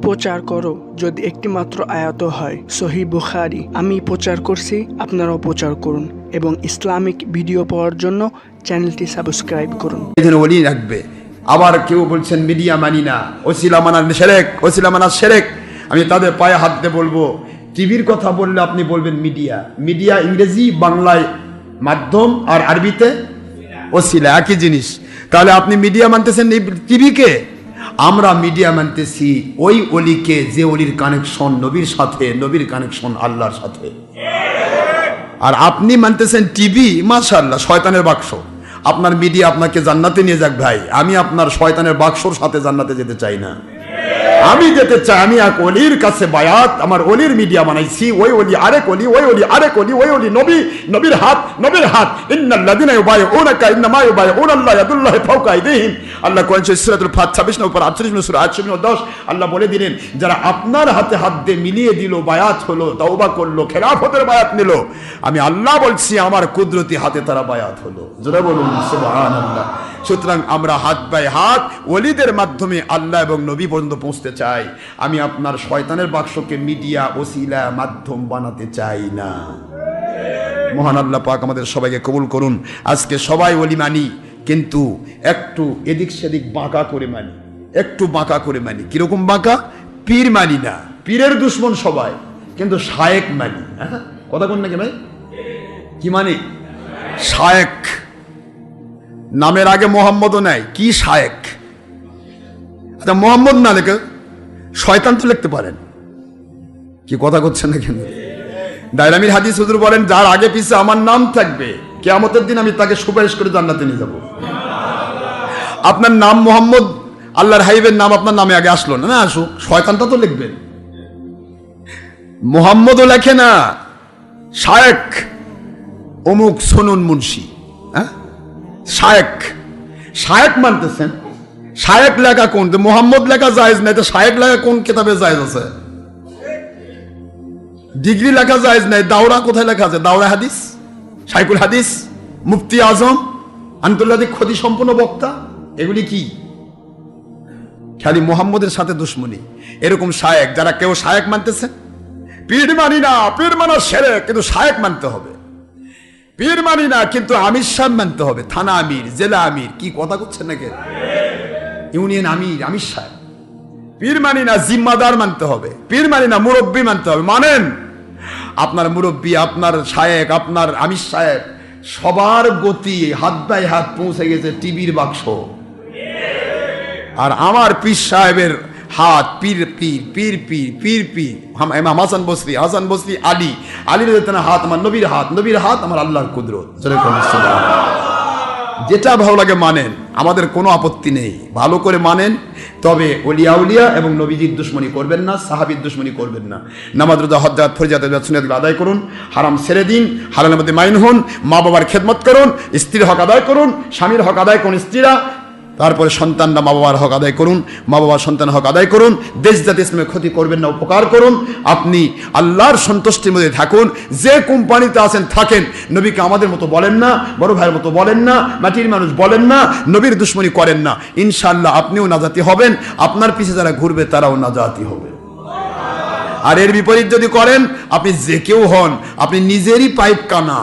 প্রচার করো যদি একটি মাত্র আয়াত হয়। সহিহ বুখারী। আমি প্রচার করছি, আপনারাও প্রচার করুন এবং ইসলামিক ভিডিও পাওয়ার জন্য চ্যানেলটি সাবস্ক্রাইব করুন। ওলি রাখবে। আবার কেউ বলছেন মিডিয়া মানি না, ওসিলা মানা শিরক, ওসিলা মানা শিরক। আমি তাদের পায়ে হাত দিয়ে বলবো, টিভির কথা বললে আপনি বলবেন মিডিয়া। মিডিয়া ইংরেজি, বাংলায় মাধ্যম আর আরবিতে ওসিলা, একই জিনিস। তাহলে আপনি মিডিয়া মানতেছেন টিভিকে, আমরা মিডিয়া মানতেছি ওই অলিকে যে অলির কানেকশন নবীর সাথে, নবীর কানেকশন আল্লাহর সাথে। আর আপনি মানতেছেন টিভি, মাশাআল্লাহ, শয়তানের বাক্স। আপনার মিডিয়া আপনাকে জান্নাতে নিয়ে যাক ভাই, আমি আপনার শয়তানের বাক্সর সাথে জান্নাতে যেতে চাই না। আমি যেতে চাই, আমি এক অলির কাছে বায়াত, আমার অলির মিডিয়া বানাইছি। ওই অলি আরেক অলি, ওই অলি আরেক অলি, ওই অলি নবী, নবীর হাত, নবীর হাত। ইন্নাল্লাযিনা ইউবাইউনাকা ইন্নামা ইউবাইউনাল্লাহ ইয়াদুল্লাহি ফাওকা আইদিহিম। আল্লাহ কোরআন সূরাতুল ফাত 26 নম্বর 48 সূরা 10 আল্লাহ বলে দিলেন, যারা আপনার হাতে হাত দিয়ে মিলিয়ে দিল, বায়াত হলো, তওবা করলো, খেলাফতের বায়াত নিল, আমি আল্লাহ বলছি আমার কুদরতি হাতে তারা বায়াত হলো। জোরে বলুন সুবহানাল্লাহ। সুতরাং আমরা হাত বাই হাত ওলিদের মাধ্যমে আল্লাহ এবং নবী পর্যন্ত পৌঁছতে চাই। আমি আপনার শয়তানের বাক্সকে মিডিয়া, ওসিলা, মাধ্যম বানাতে চাই না। মহান আল্লাহ পাক আমাদের সবাইকে কবুল করুন। আজকে সবাই ওলি মানি, কিন্তু একটু এদিক সেদিক বাঁকা করে মানি, একটু বাঁকা করে মানি। কিরকম বাঁকা? পীর মানি না, পীরের দুশ্মন সবাই, কিন্তু শায়েক মানি। হ্যাঁ, কথা কোন নাকি ভাই? কি মানে? শায়েক। নামের আগে মোহাম্মদও নাই, কি শায়েক? আচ্ছা, মোহাম্মদ না লেখে শয়তান তো লিখতে পারেন। কি কথা করছেন না কেন? দায়রামির হাদিস হুজুর বলেন, যার আগে পিছে আমার নাম থাকবে, কিয়ামতের দিন আমি তাকে সুপারিশ করে জান্নাতে নিয়ে যাব। আপনার নাম মোহাম্মদ, আল্লাহর হাবিবের নাম আপনার নামে আগে আসলো না, আসুক, শয়তানটা তো লিখবেন। মোহাম্মদও লেখে না, শায়েক অমুক সোনুন মুন্সি। হ্যাঁ, শায়েক। শায়েক মানতেছেন? শায়েক লেখা কোন? মোহাম্মদ লেখা জায়েজ নাই, তো শায়েক লেখা কোন কিতাবে জায়েজ আছে? ডিগ্রি লেখা জায়েজ নাই, দাওরা কোথায় লেখা আছে? দাওরা হাদিস, শাইখুল হাদিস, মুফতি আজম, আন্তর্জাতিক খ্যাতি সম্পন্ন বক্তা, এগুলি কি? খালি মোহাম্মদের সাথে দুশ্মনী। এরকম শায়েক, যারা কেউ শায়েক মানতেছে, পীর মানি না, পীর মানা শিরক, কিন্তু শায়েক মানতে হবে। পীর মানি না, কিন্তু আমির সাহেব মানতে হবে, থানা আমির, জেলা আমির। কি কথা করছেন নাকি? ইউনিয়ন আমির, আমির সাহেব। পীর মানি না, জিম্মাদার মানতে হবে। পীর মানি না, মুরব্বী মানতে হবে। মানেন আপনার মুরব্বী, আপনার শায়েক, আপনার আমির সাহেব, সবার গতি হাত বাই হাত পৌঁছে গেছে টিভির বাক্স। আর আমার পীর সাহেবের হাত, পীর পীর পীর পীর পীর পীর ইমাম হাসান বসরি, হাসান বসরি আলী, আলীর হাত আমার নবীর হাত, নবীর হাত আমার আল্লাহর কুদরত। যেটা ভালো লাগে মানেন, আমাদের কোনো আপত্তি নেই, ভালো করে মানেন। তবে ওলিয়া উলিয়া এবং নবীজির দুশ্মনী করবেন না, সাহাবীর দুশ্মনী করবেন না। নামাজ, রোজা, হজ, জাকাত, ফরজ, সুন্নাতগুলো আদায় করুন, হারাম ছেড়ে দিন, হালালের মধ্যে মাইন হন, মা বাবার খেদমত করুন, স্ত্রীর হক আদায় করুন, স্বামীর হক আদায় করুন স্ত্রীরা, তারপরে সন্তানরা মা বাবার হক আদায় করুন, মা বাবার সন্তানের হক আদায় করুন। দেশ জাতি ইসলামের ক্ষতি করবেন না, উপকার করুন। আপনি আল্লাহর সন্তুষ্টির মধ্যে থাকুন। যে কোম্পানিতে আছেন থাকেন। নবীকে আমাদের মতো বলেন না, বড় ভাইয়ের মতো বলেন না, মাটির মানুষ বলেন না, নবীর দুশ্মনী করেন না। ইনশাআল্লাহ আপনিও নাজাতি হবেন, আপনার পিছে যারা ঘুরবে তারাও নাজাতি হবে। আর এর বিপরীত যদি করেন, আপনি যে কেউ হন, আপনি নিজেরই পাইপ কানা,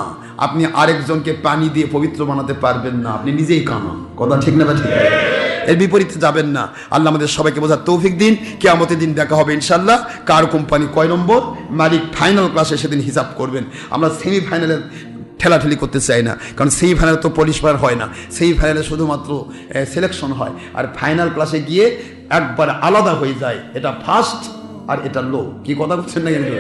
আপনি আরেকজনকে পানি দিয়ে পবিত্র বানাতে পারবেন না, আপনি নিজেই কানা। কথা ঠিক না? ঠিক। এর বিপরীতে যাবেন না। আল্লাহ আমাদের সবাইকে বোঝার তৌফিক দিন। কিয়ামতের দিন দেখা হবে ইনশাআল্লাহ, কার কোম্পানি কয় নম্বর, মালিক ফাইনাল ক্লাসে সেদিন হিসাব করবেন। আমরা সেমিফাইনালের ঠেলাঠেলি করতে চাই না, কারণ সেমিফাইনালে তো পরিষ্কার হয় না। সেমিফাইনালে শুধুমাত্র সিলেকশন হয়, আর ফাইনাল ক্লাসে গিয়ে একবার আলাদা হয়ে যায়, এটা ফার্স্ট আর এটা লো। কি কথা বলছেন না? কিন্তু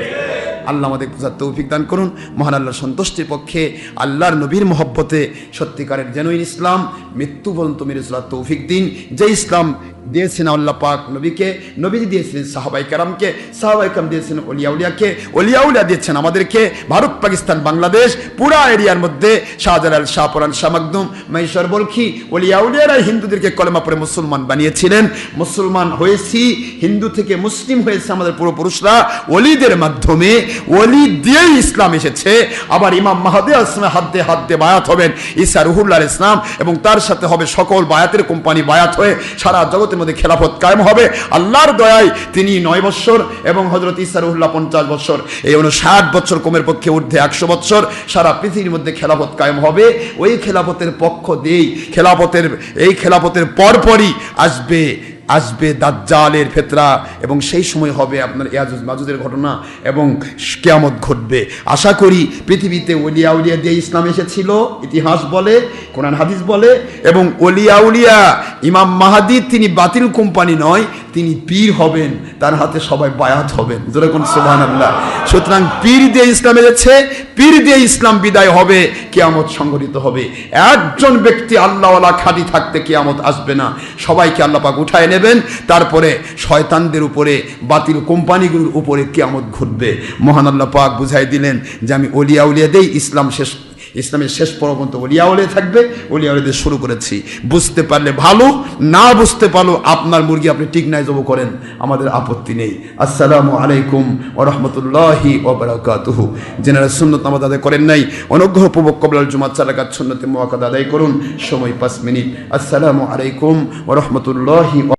আল্লাহ আমাদের বোঝার তৌফিক দান করুন। মহান আল্লাহর সন্তুষ্টির পক্ষে, আল্লাহর নবীর মহব্বতে সত্যিকারের জেনুইন ইসলাম মৃত্যু পর্যন্ত মেরে চলার তৌফিক দিন। যে ইসলাম দিয়েছেন আল্লাহ পাক নবীকে, নবীজি দিয়েছিলেন সাহাবাই কেরামকে, সাহাবাই কেরাম দিয়েছেন ওলিয়া উলিয়াকে, ওলিয়া উলিয়া দিয়েছেন আমাদেরকে। ভারত, পাকিস্তান, বাংলাদেশ পুরা এরিয়ার মধ্যে শাহজালাল, শাহপরান, শাহ মাকদুম, মহেশ্বর বলখি, ওলিয়া উলিয়ারাই হিন্দুদেরকে কলেমা পড়ে মুসলমান বানিয়েছিলেন। মুসলমান হয়েছি, হিন্দু থেকে মুসলিম হয়েছে আমাদের পূর্বপুরুষরা ওলিদের মাধ্যমে। ওলি দিয়েই ইসলাম এসেছে। আবার ইমাম মাহদী আসলামের হাত দিয়ে বায়াত হবেন ঈসা রুহুল্লাহ ইসলাম, এবং তার সাথে হবে সকল বায়াতের কোম্পানি বায়াত হয়ে সারা জগতের মধ্যে খেলাফত কায়েম হবে আল্লাহর দয়ায়। তিনি 9 বছর এবং হযরত ঈসা রুহুল্লাহ 50 বছর, এই 60 বছর কমের পক্ষে ঊর্ধ্বে 100 বছর সারা পৃথিবীর মধ্যে খেলাফত কায়েম হবে। ওই খেলাফতের পক্ষ দিয়েই খেলাফতের পরপরই আসবে দাজ্জালের ফেতরা, এবং সেই সময় হবে আপনার ইয়াজুজ মাজুজের ঘটনা এবং কিয়ামত ঘটবে। আশা করি পৃথিবীতে ওলিয়া উলিয়া দিয়ে ইসলাম এসেছিল, ইতিহাস বলে, কোরআন হাদিস বলে, এবং ওলিয়া উলিয়া ইমাম মাহাদি তিনি বাতিল কোম্পানি নয়, তিনি পীর হবেন, তার হাতে সবাই বায়াত হবেন। যেরকম সুবহানাল্লাহ। সুতরাং পীর দিয়ে ইসলাম এসেছে, পীর দিয়ে ইসলাম বিদায় হবে, কিয়ামত সংঘটিত হবে। একজন ব্যক্তি আল্লাহওয়ালা খাঁটি থাকতে কিয়ামত আসবে না, সবাইকে আল্লাহ পাক উঠায় নেবেন, তারপরে শয়তানদের উপরে বাতিল কোম্পানিগুলোর উপরে কিয়ামত ঘটবে। মহান আল্লাহ পাক বুঝাই দিলেন যে আমি ওলিয়া উলিয়া দেই ইসলামের শেষ পর্যন্ত ওলিয়া উলিয়া থাকবে, ওলিয়া উলিয়া দিয়ে শুরু করেছি। বুঝতে পারলে ভালো, না বুঝতে পারলো আপনার মুরগি আপনি ঠিক নাই জব করেন, আমাদের আপত্তি নেই। আসসালামু আলাইকুম ওয়া রাহমাতুল্লাহি ওয়া বারাকাতুহু। যারা সুন্নত নামাজ আদায় করেন নাই, অনুগ্রহপূর্বক ক্বাবলাল জুমআত 4 রাকাত সুন্নতে মুআক্কাদা আদায় করুন, সময় 5 মিনিট। আসসালামু আলাইকুম ওয়া রাহমাতুল্লাহি